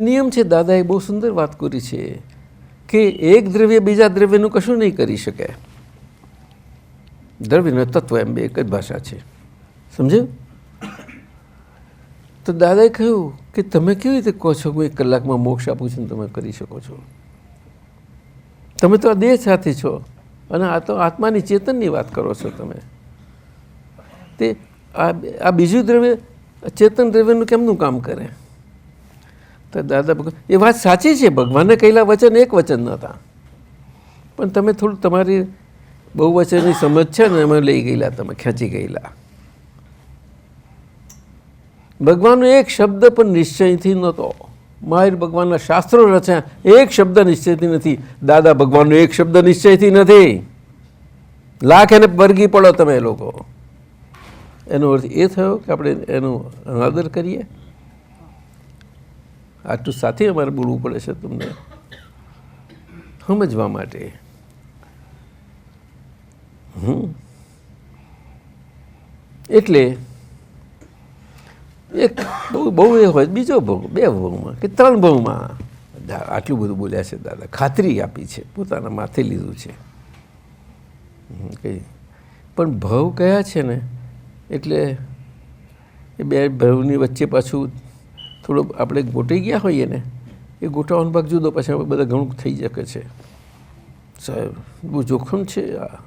નિયમ છે. દાદાએ બહુ સુંદર વાત કરી છે કે એક દ્રવ્ય બીજા દ્રવ્યનું કશું નહીં કરી શકે. દ્રવ્યનો તત્વ એમ બે એક જ ભાષા છે. સમજ્યું? તો દાદાએ કહ્યું કે તમે કેવી રીતે કહો છો કે 1 કલાકમાં મોક્ષ આપું છું, તમે કરી શકો છો? તમે તો આ દેહ સાથે છો અને આ તો આત્માની ચેતનની વાત કરો છો તમે. તે આ બીજું દ્રવ્ય ચેતન દ્રવ્યનું કેમનું કામ કરે? તો દાદા ભગવાન એ વાત સાચી છે. ભગવાને કહેલા વચન એક વચન નહોતા, પણ તમે થોડું તમારી બહુ વચનની સમજ છે ને એમાં લઈ ગયેલા, તમે ખેંચી ગયેલા. ભગવાનનો એક શબ્દ પણ નિશ્ચયથી નહોતો. માહિર ભગવાનના શાસ્ત્રો રચ્યા, એક શબ્દ નિશ્ચયથી નથી. દાદા ભગવાનનો એક શબ્દ નિશ્ચયથી નથી. લાખ એને વર્ગી પડો તમે લોકો. એનો અર્થ એ થયો કે આપણે એનો અનાદર કરીએ. આટલું સાથે અમારે બોલવું પડે છે તમને સમજવા માટે. એટલે એક બહુ એ હોય, બીજો ભાવ, 2 ભાવમાં કે 3 ભાવમાં આટલું બધું બોલ્યા છે દાદા. ખાતરી આપી છે, પોતાના માથે લીધું છે. પણ ભાવ કયા છે ને, એટલે એ 2 ભાવની વચ્ચે પાછું થોડું આપણે ગોટાઈ ગયા હોઈએ ને, એ ગોટાવાનો ભાગ જુદો, પછી બધા ઘણું થઈ શકે છે. સાહેબ બહુ જોખમ છે આ.